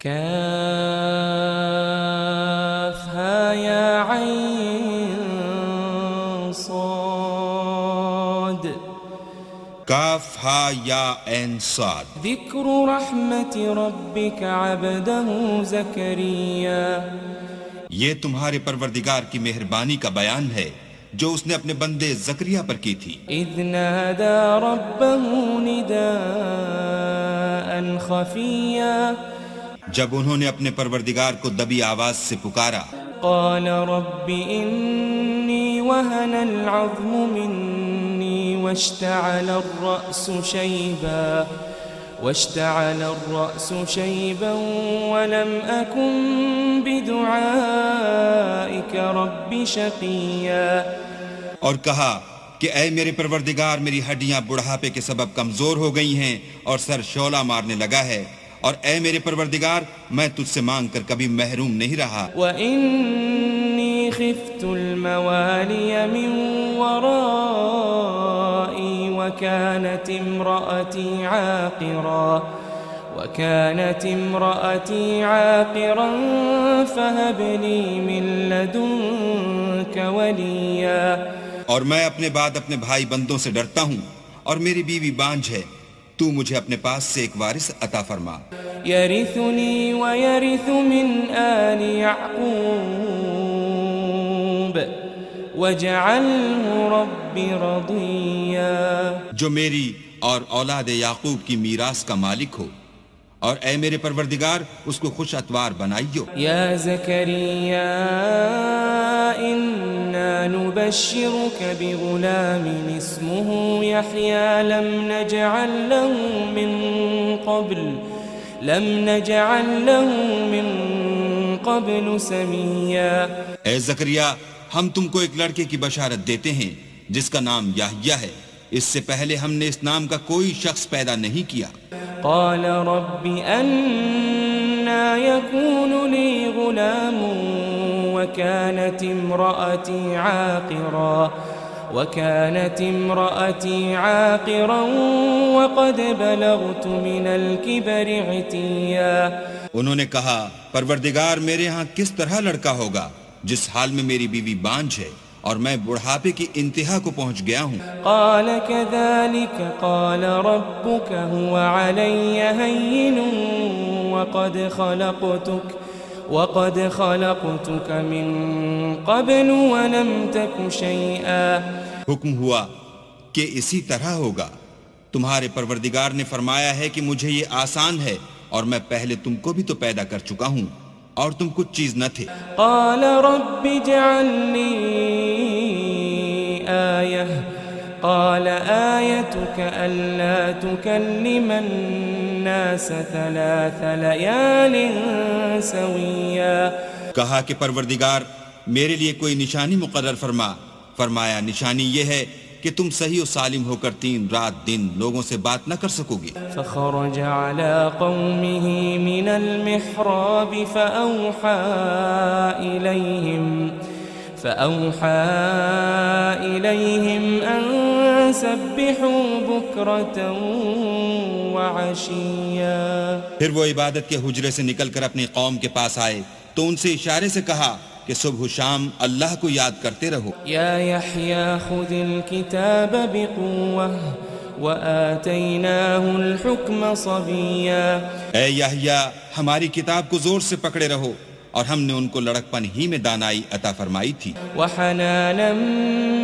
كافها يا عين صاد کاف ہا یا عین صاد. ذکر رحمت ربک عبدہ زکریا یہ تمہارے پروردگار کی مہربانی کا بیان ہے جو اس نے اپنے بندے زکریا پر کی تھی. اذ نادى ربه نداء خفیا جب انہوں نے اپنے پروردگار کو دبی آواز سے پکارا. قال رب انی وهن العظم منی واشتعل الرأس شيبا ولم أكن بدعائك رب شقيا. اور کہا کہ اے میرے پروردگار میری ہڈیاں بڑھاپے کے سبب کمزور ہو گئی ہیں اور سر شعلہ مارنے لگا ہے، اور اے میرے پروردگار میں تجھ سے مانگ کر کبھی محروم نہیں رہا. وإني خفت الموالي من ورائي وكانت امرأتي عاقرا فهب لي من لدنك وليا. اور میں اپنے بعد اپنے بھائی بندوں سے ڈرتا ہوں اور میری بیوی بانجھ ہے، تو مجھے اپنے پاس سے ایک وارث عطا فرما. يرثني ويرث من آل يعقوب واجعله رب رضيا. جو میری اور اولاد یعقوب کی میراث کا مالک ہو، اور اے میرے پروردگار اس کو خوش اتوار بنائیو. يا زكريا إنا نبشرك بغلام اسمه يحيى لم نجعل له من قبل سميا. اے زکریا ہم تم کو ایک لڑکے کی بشارت دیتے ہیں جس کا نام یحییٰ ہے، اس سے پہلے ہم نے اس نام کا کوئی شخص پیدا نہیں کیا. قال رب أنا يكون لي غلام وكانت امرأتي عاقرا وقد بلغت من الكبر عتيا. انہوں نے کہا پروردگار میرے ہاں کس طرح لڑکا ہوگا جس حال میں میری بیوی بانجھ ہے اور میں بڑھاپے کی انتہا کو پہنچ گیا ہوں. قال كذلك قال ربك هو علي هين وقد خلقتك من قبل ولم تك شيئا. حکم ہوا کہ اسی طرح ہوگا. تمہارے پروردگار نے فرمایا ہے کہ مجھے یہ آسان ہے اور میں پہلے تم کو بھی تو پیدا کر چکا ہوں اور تم کچھ چیز نہ تھے. قال رب اجعل لي آية قال آيتك ألا تكلم الناس 3 ليال سويا. کہا کہ پروردگار میرے لیے کوئی نشانی مقرر فرما. فرمایا نشانی یہ ہے کہ تم صحیح و سالم ہو کر 3 رات دن لوگوں سے بات نہ کر سکو گے. فخرج على قومه من المحراب فأوحى إليهم أن سبحوا بكرة وعشيا. پھر وہ عبادت کے حجرے سے نکل کر اپنی قوم کے پاس آئے تو ان سے اشارے سے کہا کہ صبح و شام اللہ کو یاد کرتے رہو. یا یحییٰ خذ الکتاب بقوة وآتیناہ الحکم صبیا. اے یحییٰ ہماری کتاب کو زور سے پکڑے رہو، اور ہم نے ان کو لڑکپن ہی میں دانائی عطا فرمائی تھی. وحنانا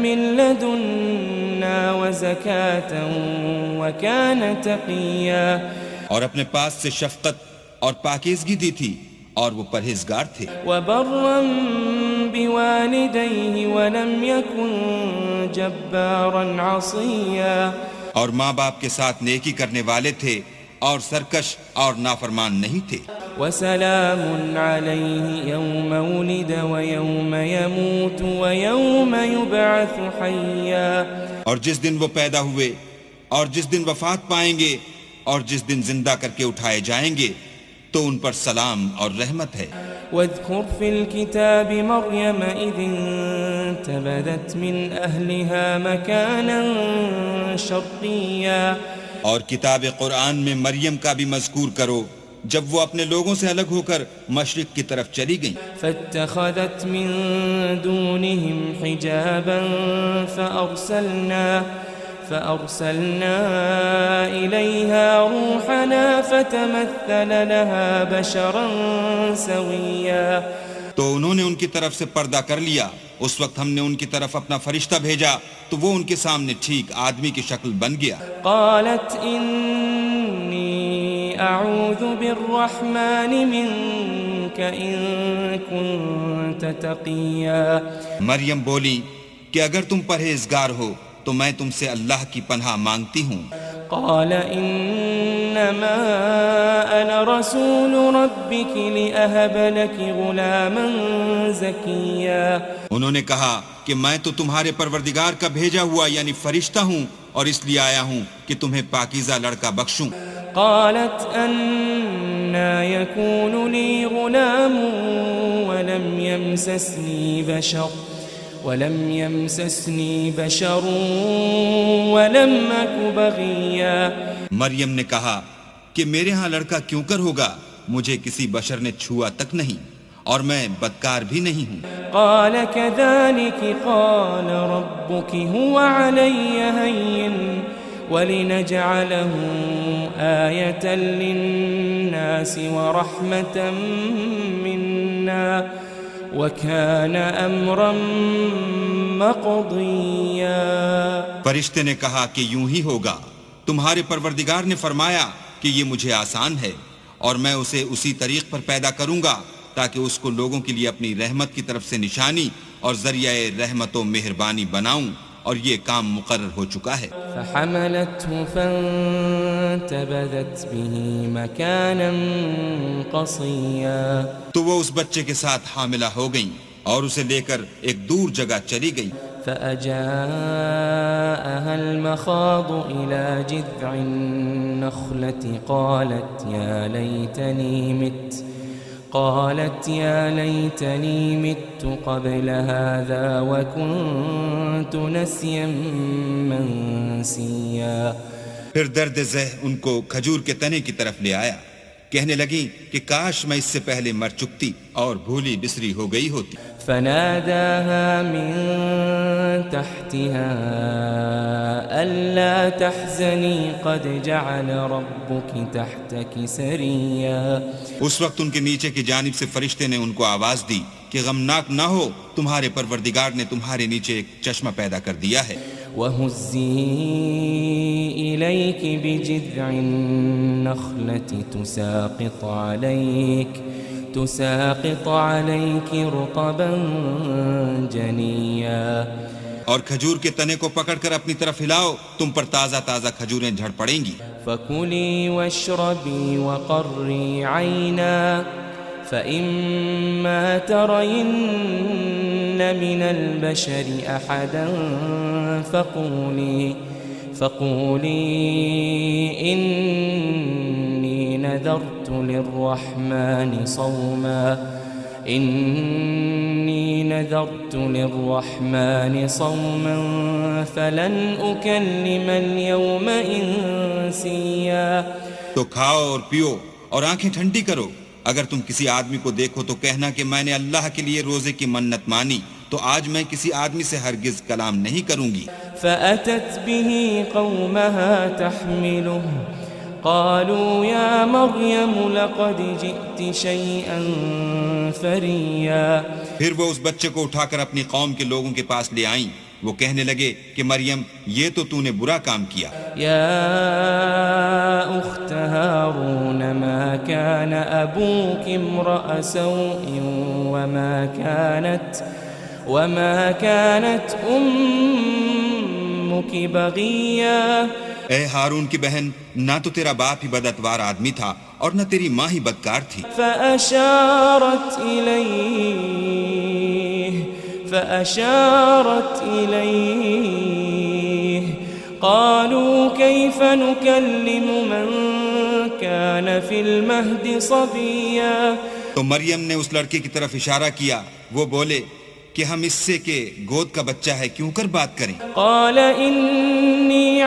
من لدنا وزکاة وکان تقیا. اور اپنے پاس سے شفقت اور پاکیزگی دی تھی اور وہ پرہیزگار تھے. وبرا بوالدیہ ولم یکن جبارا عصیا. اور ماں باپ کے ساتھ نیکی کرنے والے تھے اور سرکش اور نافرمان نہیں تھے. وسلام علیہ یوم ولد ویوم یموت ویوم یبعث حیا. اور جس دن وہ پیدا ہوئے اور جس دن وفات پائیں گے اور جس دن زندہ کر کے اٹھائے جائیں گے تو ان پر سلام اور رحمت ہے. واذکر فی الکتاب مریم اذ انتبذت من اہلها مکانا شرقیا. اور کتاب قرآن میں مریم کا بھی مذکور کرو جب وہ اپنے لوگوں سے الگ ہو کر مشرق کی طرف چلی گئیں فاتخذت من دونهم حجابا فأرسلنا إليها روحنا فتمثل لها بشرا سويا. تو انہوں نے ان کی طرف سے پردہ کر لیا. اس وقت ہم نے ان کی طرف اپنا فرشتہ بھیجا تو وہ ان کے سامنے ٹھیک آدمی کی شکل بن گیا. قالت إني أعوذ بالرحمن منك إن كنت تقيا. مریم بولی کہ اگر تم پرہیزگار ہو تو میں تم سے اللہ کی پناہ مانگتی ہوں. قال إنما أنا رسول ربك لأهب لك غلاما زكيا. انہوں نے کہا کہ میں تو تمہارے پروردگار کا بھیجا ہوا یعنی فرشتہ ہوں اور اس لیے آیا ہوں کہ تمہیں پاکیزہ لڑکا بخشوں. قالت أنا يكون لي غلام ولم يمسسني بشر ولم أك بغيا. مریم نے کہا کہ میرے ہاں لڑکا کیوں کر ہوگا، مجھے کسی بشر نے چھوا تک نہیں اور میں بدکار بھی نہیں ہوں. قال كذلك قال ربك هو علي هين ولنجعله آية للناس ورحمة منا وَكَانَ أَمْرًا مَقْضِيًّا. فرشتے نے کہا کہ یوں ہی ہوگا، تمہارے پروردگار نے فرمایا کہ یہ مجھے آسان ہے اور میں اسے اسی طریق پر پیدا کروں گا تاکہ اس کو لوگوں کے لیے اپنی رحمت کی طرف سے نشانی اور ذریعہ رحمت و مہربانی بناؤں، اور یہ کام مقرر ہو چکا ہے. فحملته فانتبذت به مكانا قصيا. تو وہ اس بچے کے ساتھ حاملہ ہو گئیں اور اسے لے کر ایک دور جگہ چلی گئی. فأجاءها المخاض إلى جذع النخلة قالت يا ليتني مت قبل هذا وكنت نسيا منسيا. پھر درد ذہ ان کو کھجور کے تنے کی طرف لے آیا، کہنے لگی کہ کاش میں اس سے پہلے مر چکتی اور بھولی بسری ہو گئی ہوتی. فناداها من تحتها ألا تحزني قد جعل ربك تحتك سريا. اس وقت ان کے نیچے کی جانب سے فرشتے نے ان کو آواز دی کہ غمناک نہ ہو، تمہارے پروردگار نے تمہارے نیچے ایک چشمہ پیدا کر دیا ہے. وَهُزِّي إِلَيْكِ بِجِذْعِ النَّخْلَةِ تُسَاقِطْ عَلَيْكِ رُطَبًا جَنِيًّا. اور کھجور کے تنے کو پکڑ کر اپنی طرف ہلاؤ، تم پر تازہ تازہ کھجوریں جھڑ پڑیں گی. فَكُلِي وَاشْرَبِي وَقَرِّي عَيْنًا فَإِمَّا تَرَيِنَّ مِنَ الْبَشَرِ أَحَدًا فَقُولِي إِنِّي نَذَرْتُ لِلرَّحْمَنِ صَوْمًا فَلَنْ أُكَلِّمَ الْيَوْمَ إِنسِيًّا. تو کھاؤ اور پیو اور آنکھیں ٹھنڈی کرو. اگر تم کسی آدمی کو دیکھو تو کہنا کہ میں نے اللہ کے لیے روزے کی منت مانی، تو آج میں کسی آدمی سے ہرگز کلام نہیں کروں گی. فأتت به قومها تحمله قالوا يا مريم لقد جئت شيئا فريا. پھر وہ اس بچے کو اٹھا کر اپنی قوم کے لوگوں کے پاس لے آئیں. وہ کہنے لگے کہ مریم یہ تو نے برا کام کیا. يا أخت هارون ما كان أبوك امرأ سوء وما كانت أمك بغيا. اے ہارون کی بہن، نہ تو تیرا باپ ہی بداتوار آدمی تھا اور نہ تیری ماں ہی بدکار تھی. فأشارت إليه قالوا كيف نكلم من كان في المهد صبيا. تو مریم نے اس لڑکے کی طرف اشارہ کیا. وہ بولے کہ ہم اس سے کہ گود کا بچہ ہے کیوں کر بات کریں. قال إني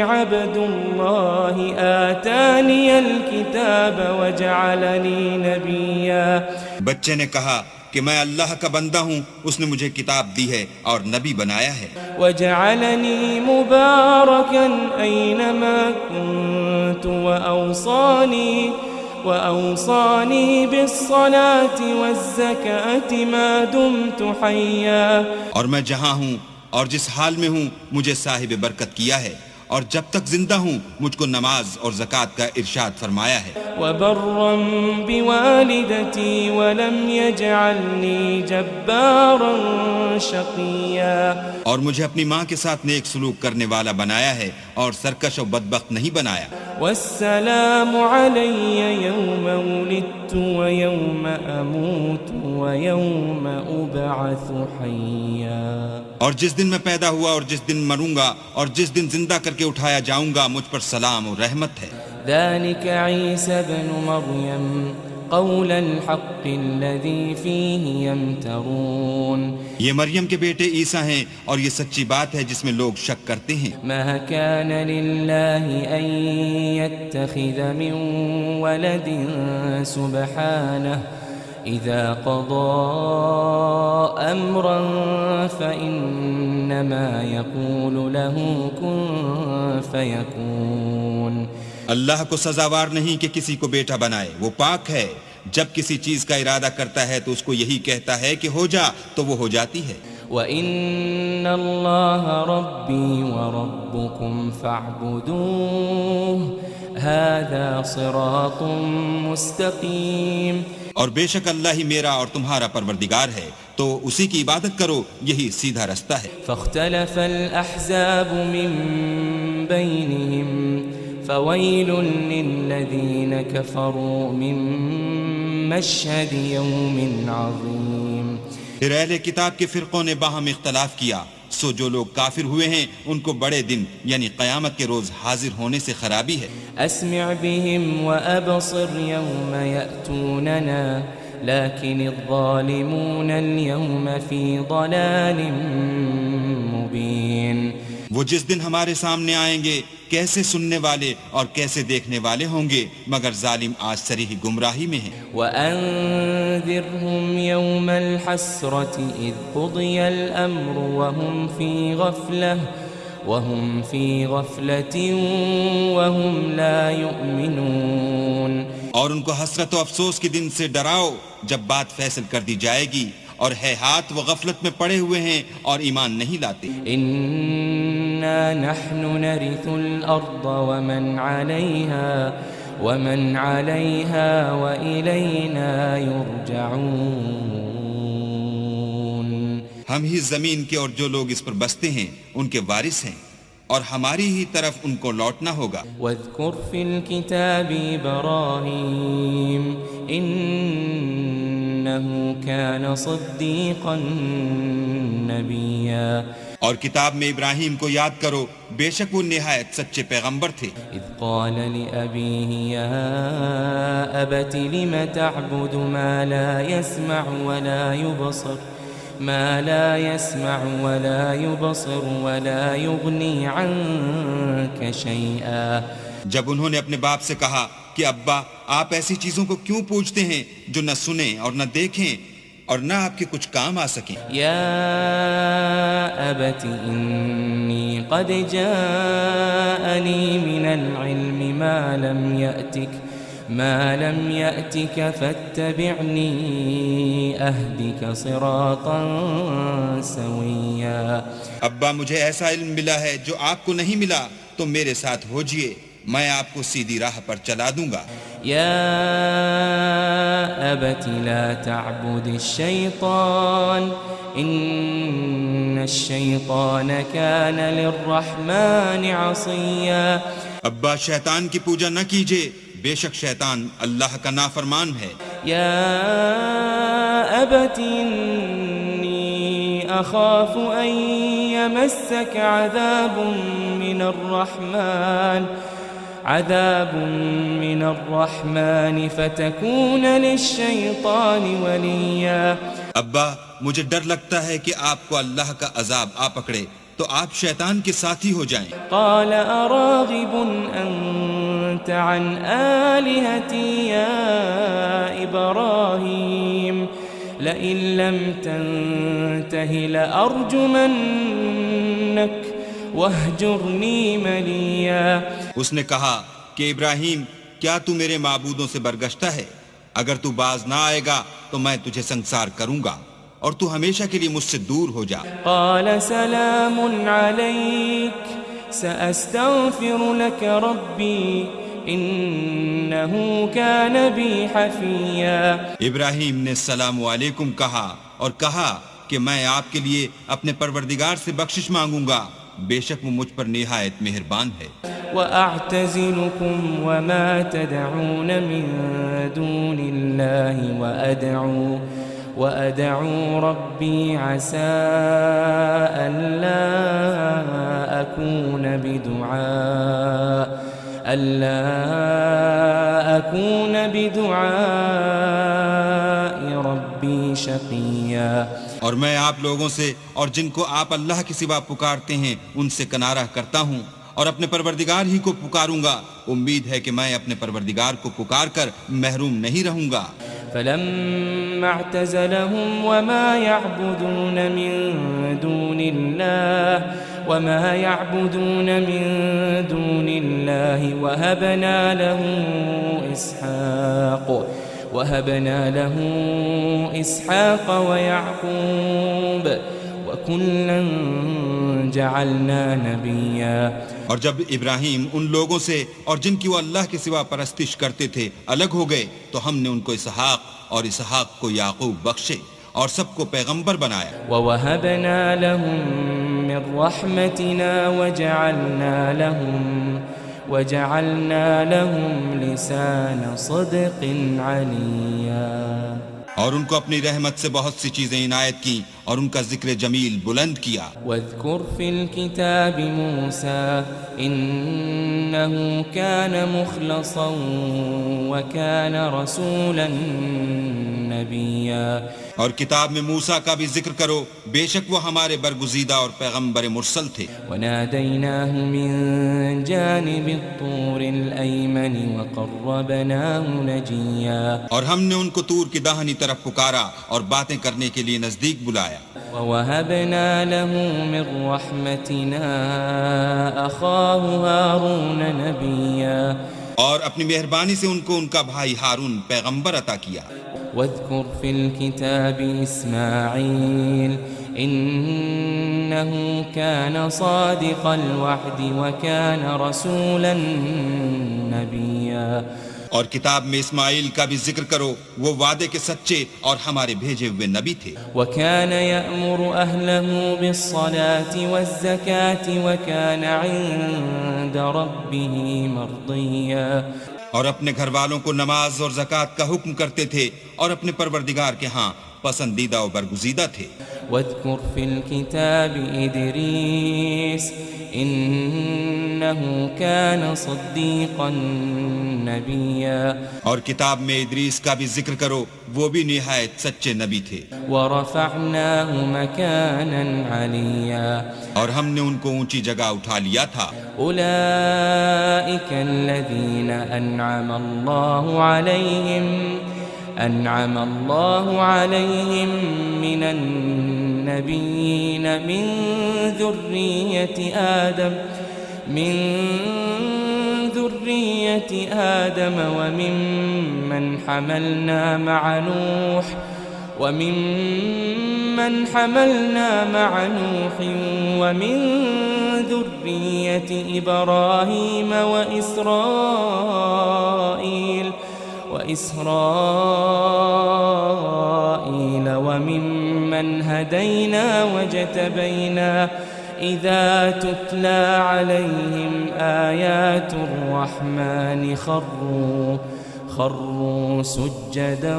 عبد الله آتاني الكتاب وجعلني نبيا. بچے نے کہا کہ میں اللہ کا بندہ ہوں، اس نے مجھے کتاب دی ہے اور نبی بنایا ہے. وجعلني مباركا أينما كنت وأوصاني بالصلاة والزكاة ما دمت حيا. اور میں جہاں ہوں اور جس حال میں ہوں مجھے صاحب برکت کیا ہے، اور جب تک زندہ ہوں مجھ کو نماز اور زکوٰۃ کا ارشاد فرمایا ہے. وبرا بوالدتي ولم يجعلني جبارا شقيا. اور مجھے اپنی ماں کے ساتھ نیک سلوک کرنے والا بنایا ہے اور سرکش و بدبخت نہیں بنایا. والسلام علي يوم ولدت ويوم أموت ويوم أبعث حيا. اور جس دن میں پیدا ہوا اور جس دن مروں گا اور جس دن زندہ کر کے اٹھایا جاؤں گا مجھ پر سلام اور رحمت ہے. ذلك عيسى ابن مريم قول الحق الذي فيه يمترون. یہ مریم کے بیٹے عیسیٰ ہیں اور یہ سچی بات ہے جس میں لوگ شک کرتے ہیں. ما كان لله أن يتخذ من ولد سبحانه إذا قضى أمرا فإنما يقول له كن فيكون. اللہ کو سزاوار نہیں کہ کسی کو بیٹا بنائے، وہ پاک ہے. جب کسی چیز کا ارادہ کرتا ہے تو اس کو یہی کہتا ہے کہ ہو جا تو وہ ہو جاتی ہے. وَإِنَّ اللَّهَ رَبِّي وَرَبُّكُمْ فَاعْبُدُوهُ هَذَا صِرَاطٌ مُسْتَقِيمٌ. اور بے شک اللہ ہی میرا اور تمہارا پروردگار ہے، تو اسی کی عبادت کرو، یہی سیدھا رستہ ہے. فاختلف الأحزاب من بينهم فويل للذين كفروا من مشهد يوم عظيم. پھر اہل کتاب کے فرقوں نے باہم اختلاف کیا، سو جو لوگ کافر ہوئے ہیں ان کو بڑے دن یعنی قیامت کے روز حاضر ہونے سے خرابی ہے. اسمع بهم وابصر يوم يأتوننا لكن الظالمون اليوم في ضلال مبين. وہ جس دن ہمارے سامنے آئیں گے کیسے سننے والے اور کیسے دیکھنے والے ہوں گے، مگر ظالم آج صریح گمراہی میں ہیں. وَأَنذِرْهُمْ يَوْمَ الْحَسْرَةِ إِذْ قُضِيَ الْأَمْرُ وَهُمْ فِي غَفْلَةٍ وَهُمْ لَا يُؤْمِنُونَ. اور ان کو حسرت و افسوس کے دن سے ڈراؤ جب بات فیصل کر دی جائے گی، اور ہے ہاتھ وہ غفلت میں پڑے ہوئے ہیں اور ایمان نہیں لاتے. إِنَّا نَحْنُ نَرِثُ الْأَرْضَ وَمَنْ عَلَيْهَا وَإِلَيْنَا يُرْجَعُونَ. ہم ہی زمین کے اور جو لوگ اس پر بستے ہیں ان کے وارث ہیں، اور ہماری ہی طرف ان کو لوٹنا ہوگا. وَاذْكُرْ فِي الْكِتَابِ إِبْرَاهِيمَ إِنَّهُ كَانَ صِدِّيقًا نَبِيًّا. اور کتاب میں ابراہیم کو یاد کرو، بے شک وہ نہایت سچے پیغمبر تھے. اذ قال لأبيه يا أبت لم تعبد ما لا يسمع ولا يبصر ولا يغني عنك شيئا. جب انہوں نے اپنے باپ سے کہا کہ ابا آپ ایسی چیزوں کو کیوں پوچھتے ہیں جو نہ سنیں اور نہ دیکھیں اور نہ آپ کے کچھ کام آ سکیں. یا ابت انی قد جاءنی من العلم ما لم يأتك فاتبعنی اہدک صراطا سویا. ابا مجھے ایسا علم ملا ہے جو آپ کو نہیں ملا، تو میرے ساتھ ہوجئے، میں آپ کو سیدھی راہ پر چلا دوں گا. یا ابت لا تعبد الشیطان ان الشیطان کان للرحمن عصیا. ابا شیطان کی پوجا نہ کیجئے، بے شک شیطان اللہ کا نافرمان ہے. یا ابت انی اخاف ان یمسک عذاب من الرحمن فتكون للشیطان ولیا. ابا مجھے ڈر لگتا ہے کہ آپ کو اللہ کا عذاب آ پکڑے، تو آپ شیطان کے ساتھی ہو جائیں۔ قال أراغب أنت عن آلهتي يا إبراهيم لئن لم تنته لأرجمنك واهجرني مليا۔ اس نے کہا کہ ابراہیم کیا تو میرے معبودوں سے برگشتہ ہے؟ اگر تو باز نہ آئے گا تو میں تجھے سنسار کروں گا اور تو ہمیشہ کے لیے مجھ سے دور ہو جا۔ قال سلام عليك سأستغفر لك ربي إنه كان بي حفيا۔ ابراہیم نے السلام علیکم کہا اور کہا کہ میں آپ کے لیے اپنے پروردگار سے بخشش مانگوں گا، بے شک وہ مجھ پر نہایت مہربان ہے۔ وأعتزلكم وما تدعون من دون الله وأدعو ربي عسى ألا أكون بدعاء ربي شقيا۔ اور میں آپ لوگوں سے اور جن کو آپ اللہ کے سوا پکارتے ہیں ان سے کنارہ کرتا ہوں اور اپنے پروردگار ہی کو پکاروں گا، امید ہے کہ میں اپنے پروردگار کو پکار کر محروم نہیں رہوں گا۔ فلما اعتزلهم وما يعبدون من دون الله وهبنا له إسحاق ويعقوب وكلا جعلنا نبيا۔ اور جب ابراہیم ان لوگوں سے اور جن کی وہ اللہ کے سوا پرستش کرتے تھے الگ ہو گئے تو ہم نے ان کو اسحاق اور اسحاق کو یعقوب بخشے اور سب کو پیغمبر بنایا۔ وَوَهَبْنَا لَهُم مِّن رَّحْمَتِنَا وَجَعَلْنَا لَهُمْ لِسَانَ صِدْقٍ عَلِيًّا۔ اور ان کو اپنی رحمت سے بہت سی چیزیں عنایت کی اور ان کا ذکر جمیل بلند کیا۔ واذكر في الكتاب موسى إنه كان مخلصا وكان رسولا نبيا۔ اور کتاب میں موسیٰ کا بھی ذکر کرو، بے شک وہ ہمارے برگزیدہ اور پیغمبر مرسل تھے۔ وناديناه من جانب الطور الأيمن وقربناه نجيا۔ اور ہم نے ان کو طور کی داہنی طرف پکارا اور باتیں کرنے کے لیے نزدیک بلایا۔ ووهبنا له من رحمتنا أخاه هارون نبيا۔ اور اپنی مہربانی سے ان کو ان کا بھائی ہارون پیغمبر عطا کیا۔ واذكر في الكتاب إسماعيل إنه كان صادق الوعد وكان رسولا نبيا۔ اور کتاب میں اسماعیل کا بھی ذکر کرو، وہ وعدے کے سچے اور ہمارے بھیجے ہوئے نبی تھے۔ وكان يأمر أهله بالصلاة والزكاة وكان عند ربه مرضيا۔ اور اپنے گھر والوں کو نماز اور زکوٰۃ کا حکم کرتے تھے اور اپنے پروردگار کے ہاں پسندیدہ و برگزیدہ تھے۔ واذكر في الكتاب إدريس إنه كان صديقا نبيا۔ اور کتاب میں ادریس کا بھی ذکر کرو، وہ بھی نہایت سچے نبی تھے۔ ورفعناه مكانا عليا۔ اور ہم نے ان کو اونچی جگہ اٹھا لیا تھا۔ أولئك الذين أنعم الله عليهم من النبيين من ذرية آدم وممن حملنا مع نوح ومن ذرية إبراهيم وإسرائيل وممن هدينا واجتبينا إذا تتلى عليهم آيات الرحمن خروا سجدا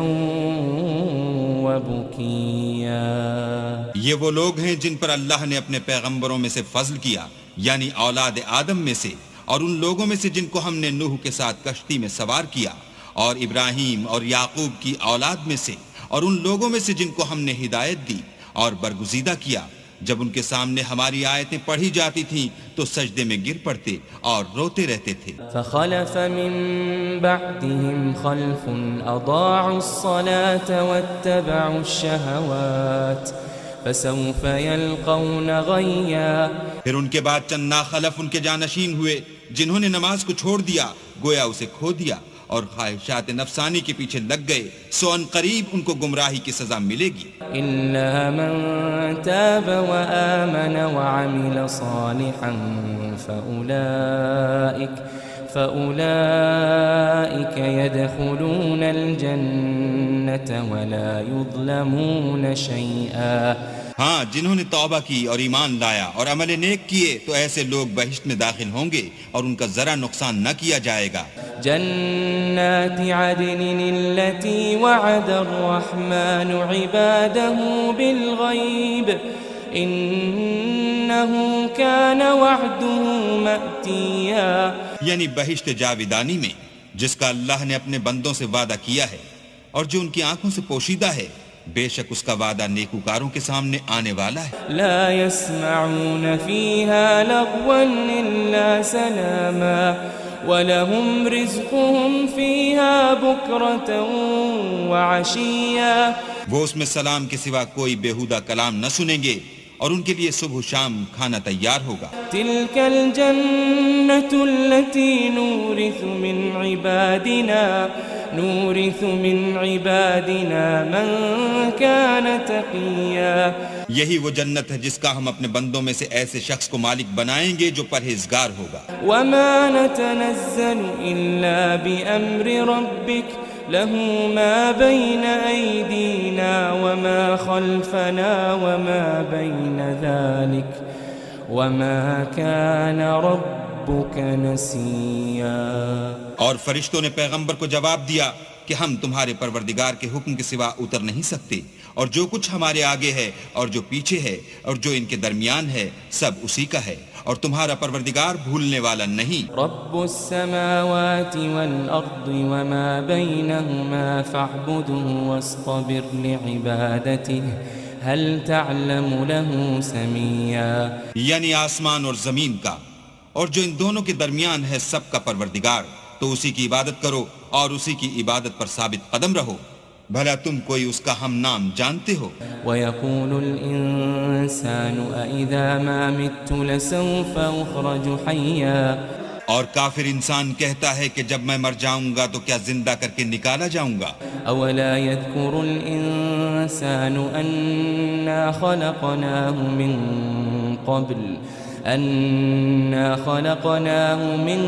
وبكيا۔ یہ وہ لوگ ہیں جن پر اللہ نے اپنے پیغمبروں میں سے فضل کیا، یعنی اولاد آدم میں سے، اور ان لوگوں میں سے جن کو ہم نے نوح کے ساتھ کشتی میں سوار کیا، اور ابراہیم اور یعقوب کی اولاد میں سے، اور ان لوگوں میں سے جن کو ہم نے ہدایت دی اور برگزیدہ کیا، جب ان کے سامنے ہماری آیتیں پڑھی جاتی تھیں تو سجدے میں گر پڑتے اور روتے رہتے تھے۔ فخلف من بعدهم خلف اضاعوا الصلاة واتبعوا الشهوات فسوف يلقون غيا۔ پھر ان کے بعد چند ناخلف ان کے جانشین ہوئے جنہوں نے نماز کو چھوڑ دیا، گویا اسے کھو دیا اور خواہشات نفسانی کے پیچھے لگ گئے، سو ان قریب ان کو گمراہی کی سزا ملے گی۔ إلا من تاب وآمن وعمل صالحا فأولئك يدخلون الجنة ولا يظلمون شيئا۔ ہاں، جنہوں نے توبہ کی اور ایمان لایا اور عمل نیک کیے تو ایسے لوگ بہشت میں داخل ہوں گے اور ان کا ذرا نقصان نہ کیا جائے گا۔ جنات عدن التي وعد الرحمن عباده بالغيب إنه كان وعده مأتيا۔ یعنی بہشت جاویدانی میں جس کا اللہ نے اپنے بندوں سے وعدہ کیا ہے اور جو ان کی آنکھوں سے پوشیدہ ہے، بے شک اس کا وعدہ نیکوکاروں کے سامنے آنے والا ہے۔ لا يسمعون فيها لغوا إلا سلاما وَلَهُمْ رِزْقُهُمْ فِيهَا بُكْرَةً وَعَشِيًّا۔ وہ اس میں سلام کے سوا کوئی بیہودہ کلام نہ سنیں گے اور ان کے لیے صبح و شام کھانا تیار ہوگا۔ تِلْكَ الْجَنَّةُ الَّتِي نُورِثُ مِنْ عِبَادِنَا مَنْ كَانَ تَقِيًّا۔ یہی وہ جنت ہے جس کا ہم اپنے بندوں میں سے ایسے شخص کو مالک بنائیں گے جو پرہیزگار ہوگا۔ وَمَا نَتَنَزَّلُ إِلَّا بِأَمْرِ رَبِّكَ لَهُ مَا بَيْنَ أَيْدِينَا وَمَا خَلْفَنَا وَمَا بَيْنَ ذَلِكَ وَمَا كَانَ رَبُّكَ نَسِيًّا۔ اور فرشتوں نے پیغمبر کو جواب دیا کہ ہم تمہارے پروردگار کے حکم کے سوا اتر نہیں سکتے، اور جو کچھ ہمارے آگے ہے اور جو پیچھے ہے اور جو ان کے درمیان ہے سب اسی کا ہے، اور تمہارا پروردگار بھولنے والا نہیں۔ رب السماوات والأرض وما بينهما فاعبده واصطبر لعبادته هل تعلم له سميا۔ یعنی آسمان اور زمین کا اور جو ان دونوں کے درمیان ہے سب کا پروردگار، تو اسی کی عبادت کرو اور اسی کی عبادت پر ثابت قدم رہو، بھلا تم کوئی اس کا ہم نام جانتے ہو؟ وَيَقُولُ الْإِنسَانُ أَإِذَا مَا مِتُّ لَسَوْفَ أُخْرَجُ حَيًّا۔ اور کافر انسان کہتا ہے کہ جب میں مر جاؤں گا تو کیا زندہ کر کے نکالا جاؤں گا؟ أَوَلَا يَذْكُرُ الْإِنسَانُ أَنَّا خَلَقْنَاهُ مِن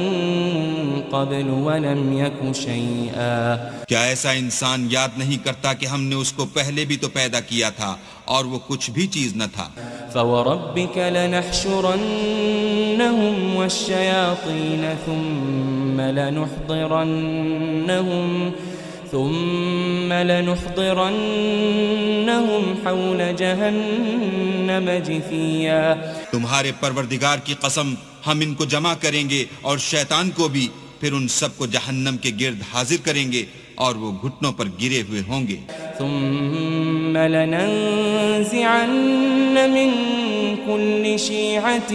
قَبْلُ وَلَمْ يَكُ شَيْئًا۔ کیا ایسا انسان یاد نہیں کرتا کہ ہم نے اس کو پہلے بھی تو پیدا کیا تھا اور وہ کچھ بھی چیز نہ تھا؟ فَوَرَبِّكَ لَنَحْشُرَنَّهُمْ وَالشَّيَاطِينَ ثُمَّ لَنُحْضِرَنَّهُمْ حَوْلَ جَهَنَّمَ جِثِيًّا۔ تمہارے پروردگار کی قسم ہم ان کو جمع کریں گے اور شیطان کو بھی، پھر ان سب کو جہنم کے گرد حاضر کریں گے اور وہ گھٹنوں پر گرے ہوئے ہوں گے۔ ثُمَّ لَنَنزِعَنَّ مِن كُلِّ شِيعَةٍ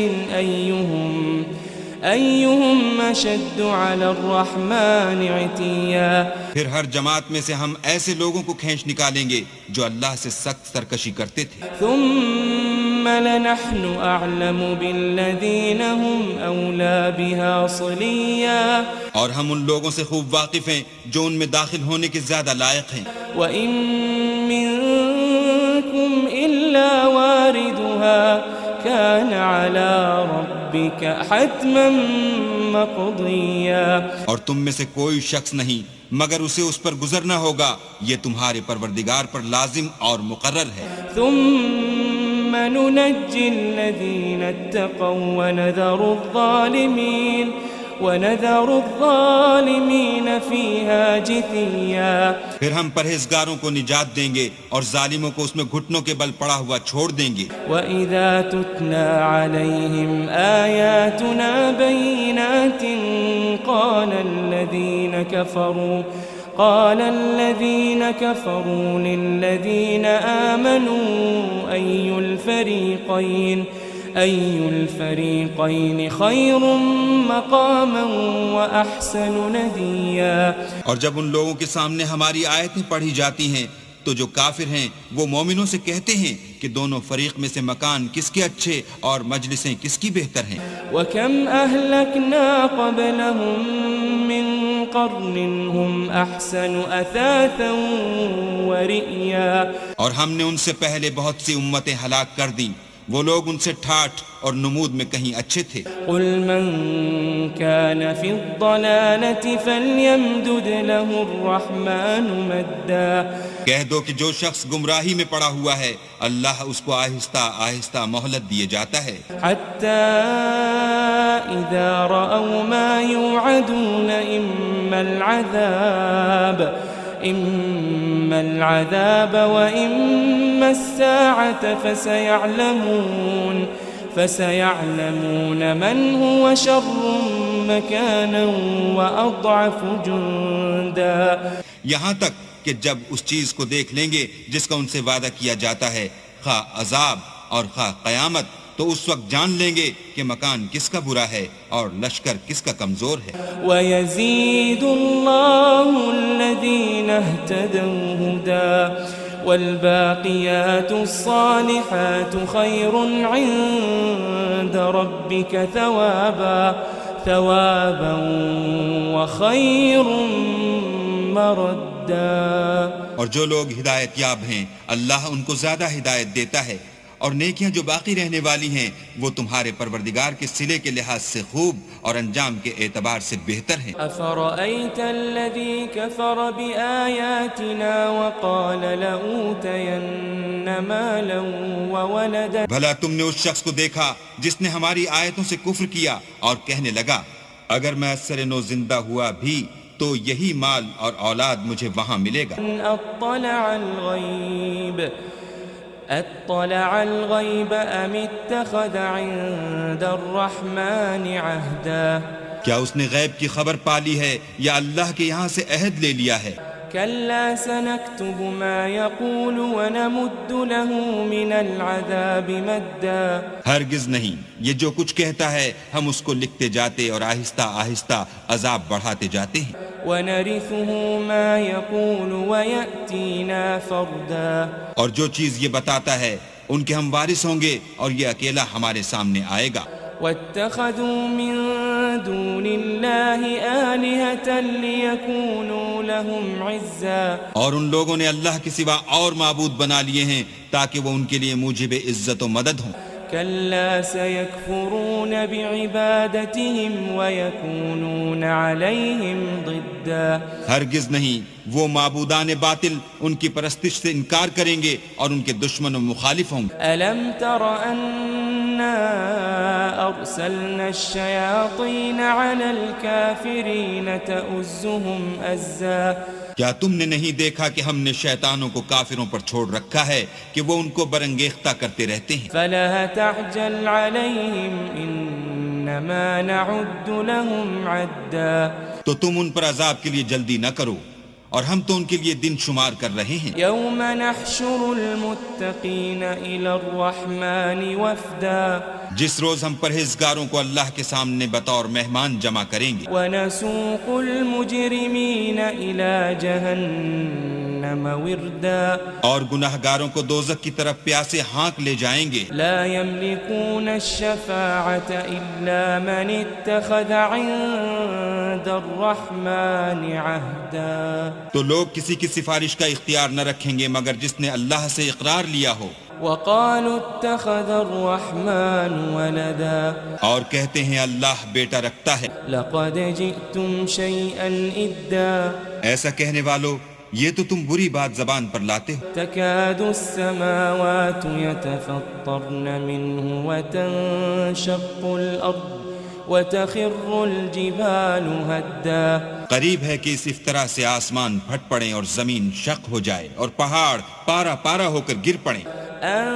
أَيُّهُمْ أَشَدُّ عَلَى الرَّحْمَنِ عِتِيًّا۔ پھر ہر جماعت میں سے ہم ایسے لوگوں کو کھینچ نکالیں گے جو اللہ سے سخت سرکشی کرتے تھے۔ ثُمَّ لَنَحْنُ أَعْلَمُ بِالَّذِينَ هُمْ أَوْلَى بِهَا صِلِيًّا۔ اور ہم ان لوگوں سے خوب واقف ہیں جو ان میں داخل ہونے کے زیادہ لائق ہیں۔ وَإِن مِّنكُمْ إِلَّا وَارِدُهَا كَانَ عَلَى رَبِّكَ حَتْمًا مَّقْضِيًّا۔ اور تم میں سے کوئی شخص نہیں مگر اسے اس پر گزرنا ہوگا، یہ تمہارے پروردگار پر لازم اور مقرر ہے۔ ثُمَّ نُنَجِّي الَّذِينَ اتَّقَوْا وَنَذَرُ الظَّالِمِينَ فِيهَا جِثِيًّا۔ پھر ہم پرہیزگاروں کو نجات دیں گے اور ظالموں کو اس میں گھٹنوں کے بل پڑا ہوا چھوڑ دیں گے۔ وَإِذَا تُتْلَى عَلَيْهِمْ آيَاتُنَا بَيِّنَاتٍ قَالَ وقال الذين كفروا للذين آمنوا أي الفريقين خير مقاما وأحسن نديا. اور جب ان لوگوں کے سامنے ہماری آیتیں پڑھی جاتی ہیں تو جو کافر ہیں وہ مومنوں سے کہتے ہیں کہ دونوں فریق میں سے مکان کس کے اچھے اور مجلسیں کس کی بہتر ہیں. وَكَمْ أَهْلَكْنَا قَبْلَهُمْ مِنْ قَرْنٍ هُمْ أَحْسَنُ أَثَاثًا وَرِئْيًا. اور ہم نے ان سے پہلے بہت سی امتیں ہلاک کر دیں، وہ لوگ ان سے ٹھاٹھ اور نمود میں کہیں اچھے تھے. قُلْ مَنْ كَانَ فِي الضَّلَالَةِ فَلْيَمْدُدْ لَهُ الرَّحْمَنُ مَدًّا. کہہ دو کہ جو شخص گمراہی میں پڑا ہوا ہے اللہ اس کو آہستہ آہستہ مہلت دیے جاتا ہے. حَتَّى إِذَا رَأَوْا مَا يُوعَدُونَ إِمَّا الْعَذَابَ وَإِمَّا السَّاعَةَ فَسَيَعْلَمُونَ مَنْ هُوَ شَرٌّ مَكَانًا وَأَضْعَفُ جُنْدًا. یہاں تک کہ جب اس چیز کو دیکھ لیں گے جس کا ان سے وعدہ کیا جاتا ہے، خواہ عذاب اور خواہ قیامت، تو اس وقت جان لیں گے کہ مکان کس کا برا ہے اور لشکر کس کا کمزور ہے. وَيَزِيدُ اللَّهُ الَّذِينَ اهْتَدَوْا هُدًى وَالْبَاقِيَاتُ الصَّالِحَاتُ خَيْرٌ عِندَ رَبِّكَ ثَوَابًا وَخَيْرٌ مَرَدًّا. اور جو لوگ ہدایت یاب ہیں اللہ ان کو زیادہ ہدایت دیتا ہے، اور نیکیاں جو باقی رہنے والی ہیں وہ تمہارے پروردگار کے صلے کے لحاظ سے خوب اور انجام کے اعتبار سے بہتر ہیں. أَفَرَأَيْتَ الَّذِي كَفَرَ بِآيَاتِنَا وَقَالَ لَأُوتَيَنَّ مَالًا وَوَلَدًا. بھلا تم نے اس شخص کو دیکھا جس نے ہماری آیتوں سے کفر کیا اور کہنے لگا اگر میں اثر نو زندہ ہوا بھی تو یہی مال اور اولاد مجھے وہاں ملے گا. اطلع الغیب ام اتخذ عند الرحمن عہدا. کیا اس نے غیب کی خبر پالی ہے یا اللہ کے یہاں سے عہد لے لیا ہے؟ كلا سنكتب ما يقول ونمد له من العذاب مدا. ہرگز نہیں، یہ جو کچھ کہتا ہے ہم اس کو لکھتے جاتے اور آہستہ آہستہ عذاب بڑھاتے جاتے ہیں. ونرثه ما يقول ويأتينا فردا. اور جو چیز یہ بتاتا ہے ان کے ہم وارث ہوں گے اور یہ اکیلا ہمارے سامنے آئے گا. واتخذوا من دون الله آلهة ليكونوا لهم عزا. اور ان لوگوں نے اللہ کے سوا اور معبود بنا لیے ہیں تاکہ وہ ان کے لیے موجب عزت و مدد ہوں. كلا سيكفرون بعبادتهم ويكونون عليهم ضدا. ہرگز نہیں، وہ معبودان باطل ان کی پرستش سے انکار کریں گے اور ان کے دشمن و مخالف ہوں گے. ألم تر أنا أرسلنا الشياطين على الكافرين تؤزهم أزا. کیا تم نے نہیں دیکھا کہ ہم نے شیطانوں کو کافروں پر چھوڑ رکھا ہے کہ وہ ان کو برنگیختہ کرتے رہتے ہیں. فلا تعجل عليهم إنما نعد لهم عدا. تو تم ان پر عذاب کے لیے جلدی نہ کرو اور ہم تو ان کے لیے دن شمار کر رہے ہیں. يوم نحشر المتقين إلى الرحمن وفدا. جس روز ہم پرہیزگاروں کو اللہ کے سامنے بطور مہمان جمع کریں گے. ونسوق المجرمين إلى جهنم وردا. اور گناہگاروں کو دوزخ کی طرف پیاسے ہانک لے جائیں گے. لا يملكون الشفاعة إلا من اتخذ عند الرحمن عهدا. تو لوگ کسی کی سفارش کا اختیار نہ رکھیں گے مگر جس نے اللہ سے اقرار لیا ہو. وقالوا اتخذ الرحمن ولدا. اور کہتے ہیں اللہ بیٹا رکھتا ہے. لقد جئتم شيئا إدا. ایسا کہنے والو یہ تو تم بری بات زبان پر لاتے ہو. تكاد السماوات يتفطرن منه وتنشق الأرض وتخر الجبال هدا. قریب ہے کہ اس افطرا سے آسمان پھٹ پڑیں اور زمین شق ہو جائے اور پہاڑ پارا پارا ہو کر گر پڑیں. أن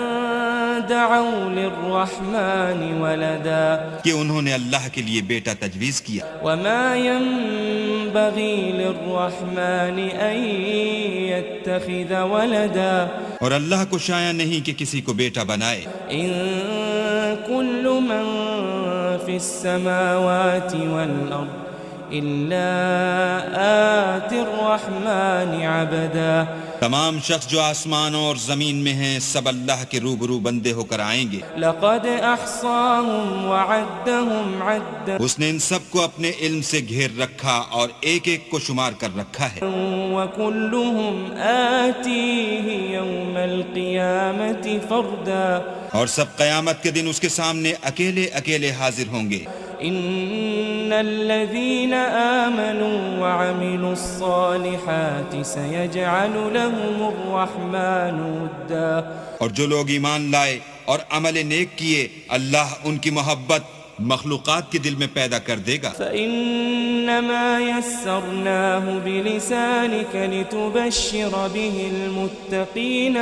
دعوا للرحمن ولدا. کہ انہوں نے اللہ کے لیے بیٹا تجویز کیا. وما ينبغي ينبغي للرحمن أن يتخذ ولدا اور اللہ کو شایع نہیں کہ کسی کو بیٹا بنائے. إن كل من في السماوات والأرض إلا آتي الرحمن عبدا. تمام شخص جو آسمانوں اور زمین میں ہیں سب اللہ کے روبرو بندے ہو کر آئیں گے. لقد أحصاهم وعدهم عدا. اس نے ان سب کو اپنے علم سے گھیر رکھا اور ایک ایک کو شمار کر رکھا ہے. وكلهم آتيه يوم القيامة فردا. اور سب قیامت کے دن اس کے سامنے اکیلے اکیلے حاضر ہوں گے. إن الذين آمنوا وعملوا الصالحات سيجعل لهم الرحمن ودا. اور جو لوگ ایمان لائے اور عمل نیک کیے اللہ ان کی محبت مخلوقات کے دل میں پیدا کر دے گا. فإنما يسرناه بلسانك لتبشر به المتقين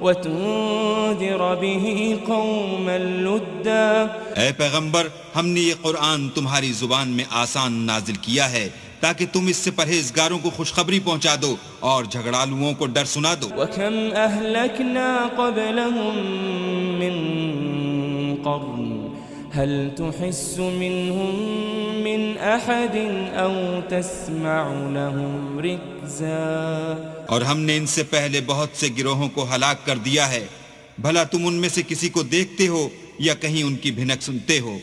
وتنذر به قوما لدا. اے پیغمبر ہم نے یہ قرآن تمہاری زبان میں آسان نازل کیا ہے تاکہ تم اس سے پرہیزگاروں کو خوشخبری پہنچا دو اور جھگڑالوؤں کو ڈر سنا دو. وكم أهلكنا قبلهم من قرن هل تحس منهم من أحد أو تسمع لهم ركزا. اور ہم نے ان سے پہلے بہت سے گروہوں کو ہلاک کر دیا ہے بھلا تم ان میں سے کسی کو دیکھتے ہو یا کہیں ان کی بھنک سنتے ہو.